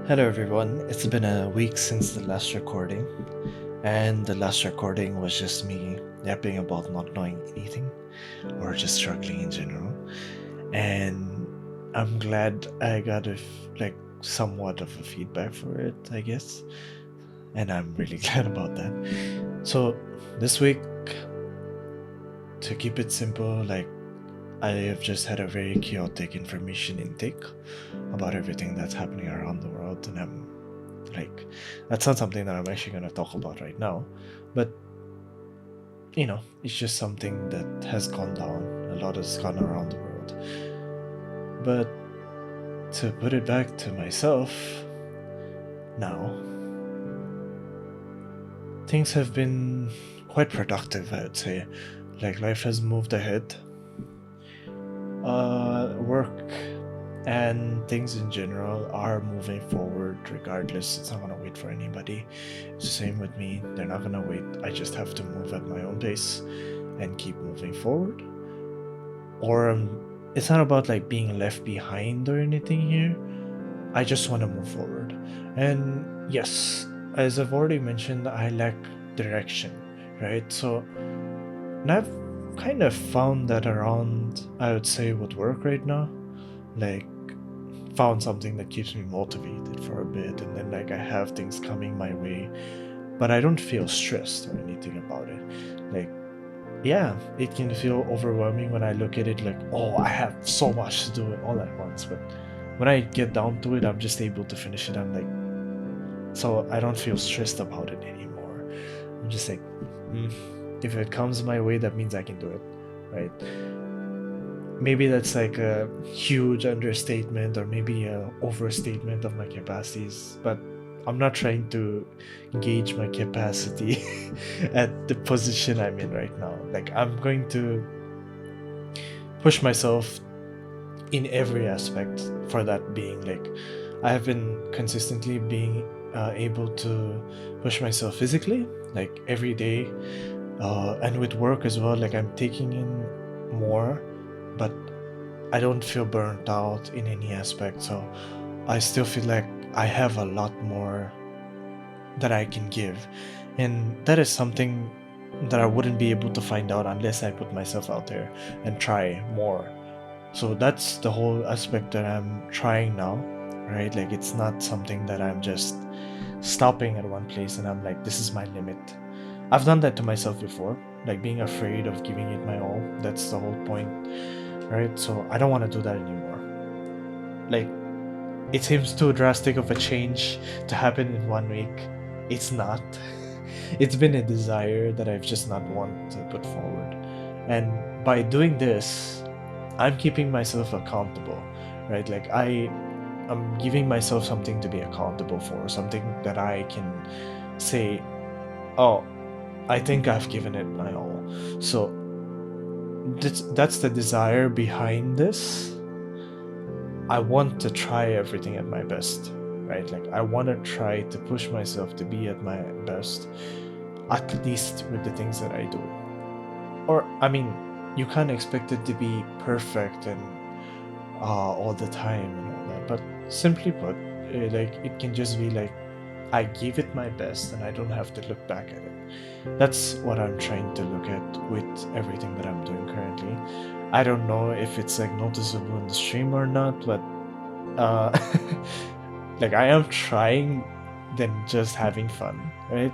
Hello everyone, it's been a week since the last recording, and the last recording was just me yapping about not knowing anything or just struggling in general. And I'm glad I got somewhat of a feedback for it, I guess, and I'm really glad about that. So this week, to keep it simple, I have just had a very chaotic information intake about everything that's happening around the world, and like, that's not something that I'm actually going to talk about right now, but it's just something that has gone down. A lot has gone around the world. But to put it back to myself, now, things have been quite productive, I would say. Like, life has moved ahead. Work and things in general are moving forward regardless. It's not gonna wait for anybody. It's the same with me. They're not gonna wait. I just have to move at my own pace and keep moving forward. Or it's not about like being left behind or anything here. I just want to move forward. And yes, as I've already mentioned, I lack direction, right? So, and I've kind of found that around, I would say, with work right now. Like, found something that keeps me motivated for a bit, and then like I have things coming my way, but I don't feel stressed or anything about it. Like, yeah, it can feel overwhelming when I look at it like, oh, I have so much to do it all at once, but when I get down to it, I'm just able to finish it. I'm like, so I don't feel stressed about it anymore. I'm just like, if it comes my way, that means I can do it, right? Maybe that's like a huge understatement or maybe a overstatement of my capacities, but I'm not trying to gauge my capacity at the position I'm in right now. Like, I'm going to push myself in every aspect for that being. Like, I have been consistently being able to push myself physically, like every day, and with work as well. Like, I'm taking in more, but I don't feel burnt out in any aspect. So I still feel like I have a lot more that I can give. And that is something that I wouldn't be able to find out unless I put myself out there and try more. So that's the whole aspect that I'm trying now, right? Like, it's not something that I'm just stopping at one place and I'm like, this is my limit. I've done that to myself before, like being afraid of giving it my all. That's the whole point, right? So I don't want to do that anymore. Like, it seems too drastic of a change to happen in 1 week. It's not. It's been a desire that I've just not want to put forward. And by doing this, I'm keeping myself accountable, right? Like, I'm giving myself something to be accountable for, something that I can say, oh, I think I've given it my all. So that's the desire behind this. I want to try everything at my best, right? Like, I want to try to push myself to be at my best, at least with the things that I do. Or, I mean, you can't expect it to be perfect and all the time and all that, but simply put, like, it can just be like, I gave it my best and I don't have to look back at it. That's what I'm trying to look at with everything that I'm doing currently. I don't know if it's like noticeable in the stream or not, but uh like, I am trying than just having fun, right?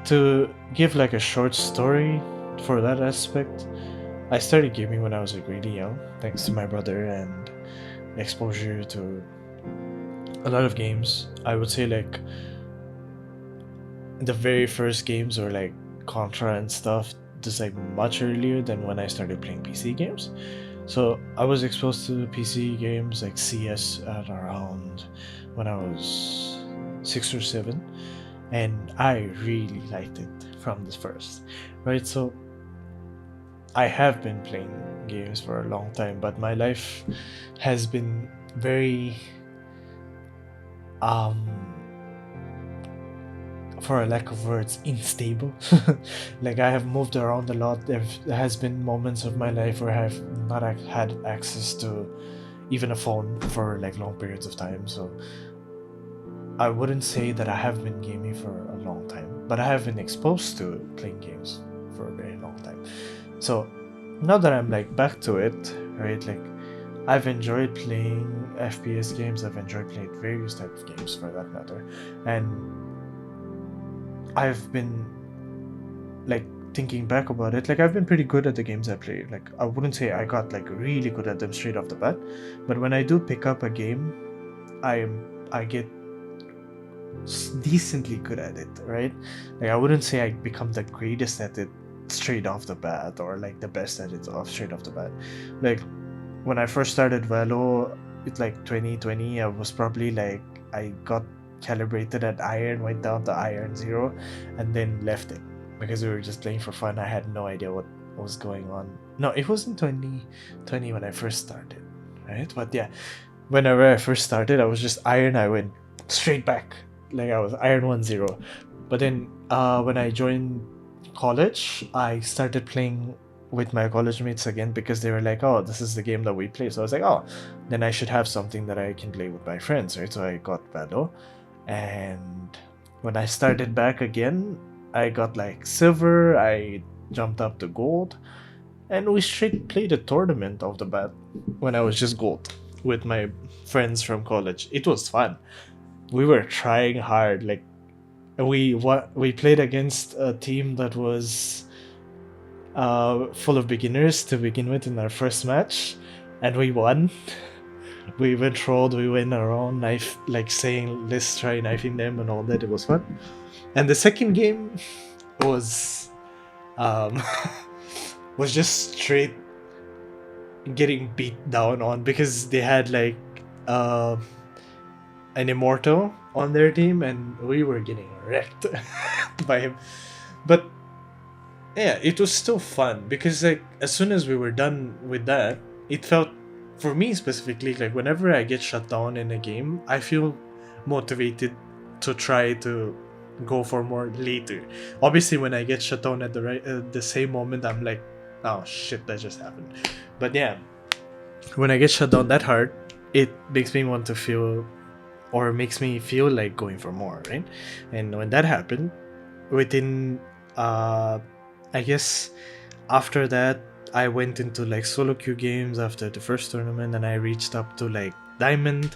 To give like a short story for that aspect, I started gaming when I was like really young, thanks to my brother and exposure to a lot of games. I would say like the very first games were like Contra and stuff, just like much earlier than when I started playing PC games. So I was exposed to PC games like CS at around when I was 6 or 7, and I really liked it from the first, right? So I have been playing games for a long time, but my life has been very for a lack of words, unstable. Like, I have moved around a lot. There has been moments of my life where I have not had access to even a phone for like long periods of time. So I wouldn't say that I have been gaming for a long time, but I have been exposed to playing games for a very long time. So now that I'm like back to it, right? Like I've enjoyed playing FPS games. I've enjoyed playing various types of games for that matter, and I've been like thinking back about it. Like I've been pretty good at the games I play. Like I wouldn't say I got like really good at them straight off the bat, but when I do pick up a game, I get decently good at it, right? Like I wouldn't say I become the greatest at it straight off the bat or like the best at it off straight off the bat. Like when I first started Valo, it's like 2020. I was probably like I got calibrated at iron, went down to iron 0, and then left it because we were just playing for fun. I had no idea what was going on. No, it wasn't 2020 when I first started, right? But yeah, whenever I first started, I was just iron. I went straight back, like I was iron 1-0. But then when I joined college, I started playing with my college mates again because they were like, oh, this is the game that we play. So I was like, oh, then I should have something that I can play with my friends, right? So I got Valo. And when I started back again, I got like silver, I jumped up to gold, and we straight played a tournament off the bat when I was just gold with my friends from college. It was fun. We were trying hard. Like we played against a team that was full of beginners to begin with in our first match, and we won. We went trolled, we went around knife, like saying let's try knifing them and all that. It was fun. And the second game was um was just straight getting beat down on because they had like uh, an immortal on their team and we were getting wrecked by him. But yeah, it was still fun because like as soon as we were done with that, it felt, for me specifically, like whenever I get shut down in a game, I feel motivated to try to go for more later. Obviously, when I get shut down at the same moment, I'm like, oh shit, that just happened. But yeah, when I get shut down that hard, it makes me want to feel, or makes me feel like going for more, right? And when that happened, within I guess after that I went into like solo queue games after the first tournament, and I reached up to like diamond,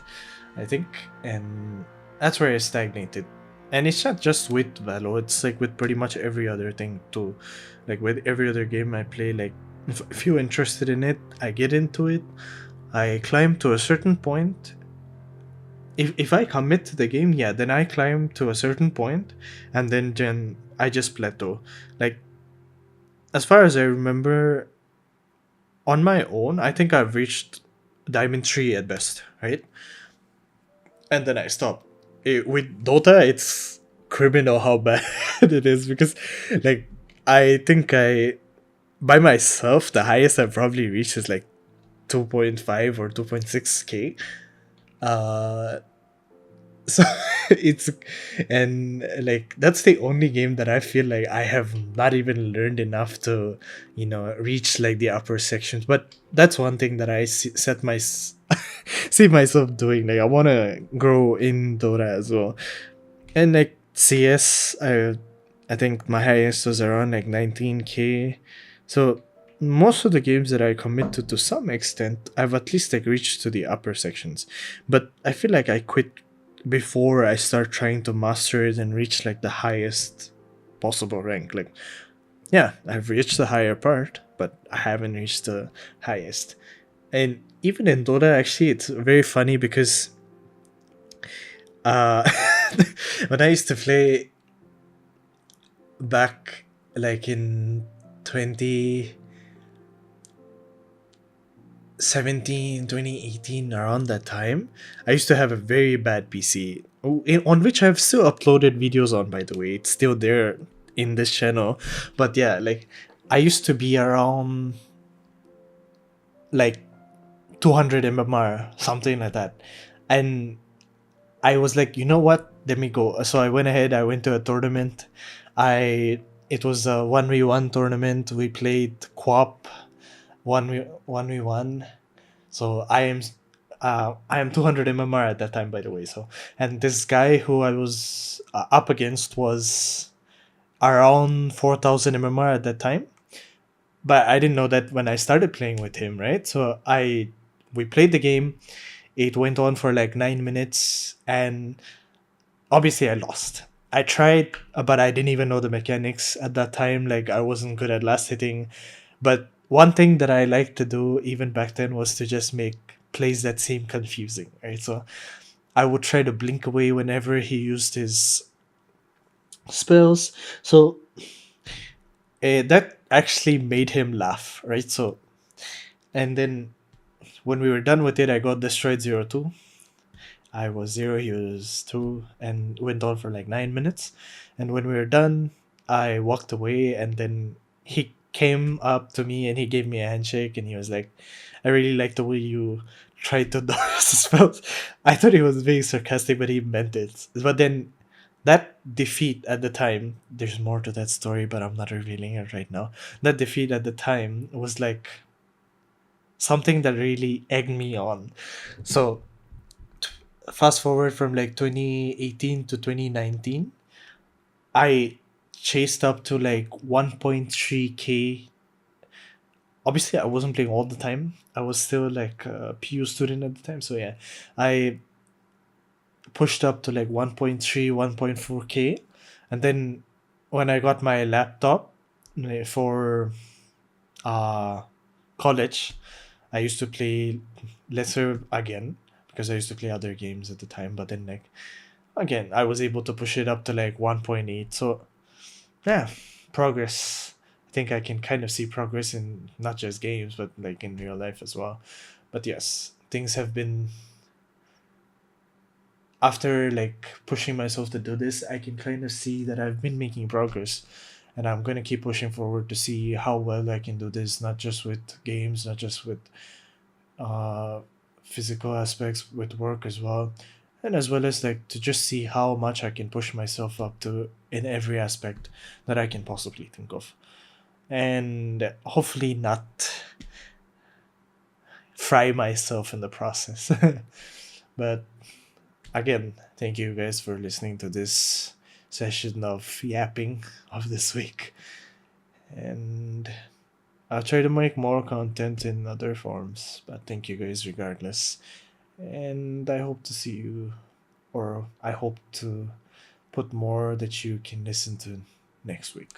I think, and that's where I stagnated. And it's not just with Valo, it's like with pretty much every other thing too. Like with every other game I play, like if you're interested in it, I get into it, I climb to a certain point. If I commit to the game, yeah, then I climb to a certain point, and then I just plateau. Like as far as I remember, on my own, I think I've reached Diamond 3 at best, right? And then I stop. With Dota, it's criminal how bad it is because, like, I think by myself, the highest I've probably reached is like 2.5 or 2.6k. Uh, so it's, and like that's the only game that I feel like I have not even learned enough to reach like the upper sections. But that's one thing that I see myself doing. Like I want to grow in Dota as well. And like CS, I think my highest was around like 19k. So most of the games that I commit to some extent, I've at least like reached to the upper sections. But I feel like I quit before I start trying to master it and reach like the highest possible rank. Like, yeah, I've reached the higher part, but I haven't reached the highest. And even in Dota, actually, it's very funny because uh, when I used to play back like in 2018, around that time, I used to have a very bad PC on which I've still uploaded videos on, by the way. It's still there in this channel. But yeah, like I used to be around like 200 mmr, something like that. And I was like, you know what, let me go. So I went ahead, I went to a tournament. It was a 1v1 tournament. We played co-op 1v1. So I am 200 MMR at that time, by the way. So, and this guy who I was up against was around 4000 MMR at that time. But I didn't know that when I started playing with him, right? So we played the game. It went on for like 9 minutes, and obviously I lost. I tried, but I didn't even know the mechanics at that time. Like I wasn't good at last hitting. But one thing that I liked to do even back then was to just make plays that seem confusing, right? So I would try to blink away whenever he used his spells. So that actually made him laugh, right? So and then when we were done with it, I got destroyed 0-2. I was 0, he was 2, and went on for like 9 minutes. And when we were done, I walked away, and then he came up to me and he gave me a handshake, and he was like, I really like the way you tried to dodge the spells. I thought he was being sarcastic, but he meant it. But then that defeat at the time, there's more to that story, but I'm not revealing it right now. That defeat at the time was like something that really egged me on. So fast forward from like 2018 to 2019, I chased up to like 1.3k. Obviously I wasn't playing all the time, I was still like a PU student at the time, so yeah, I pushed up to like 1.3, 1.4k. And then when I got my laptop for uh college, I used to play lesser again because I used to play other games at the time, but then like again I was able to push it up to like 1.8. So yeah, progress. I think I can kind of see progress in not just games but like in real life as well. But yes, things have been, after like pushing myself to do this, I can kind of see that I've been making progress, and I'm going to keep pushing forward to see how well I can do this, not just with games, not just with uh, physical aspects, with work as well, and as well as like to just see how much I can push myself up to in every aspect that I can possibly think of, and hopefully not fry myself in the process. But again, thank you guys for listening to this session of yapping of this week, and I'll try to make more content in other forms, but thank you guys regardless. And I hope to see you, or I hope to put more that you can listen to next week.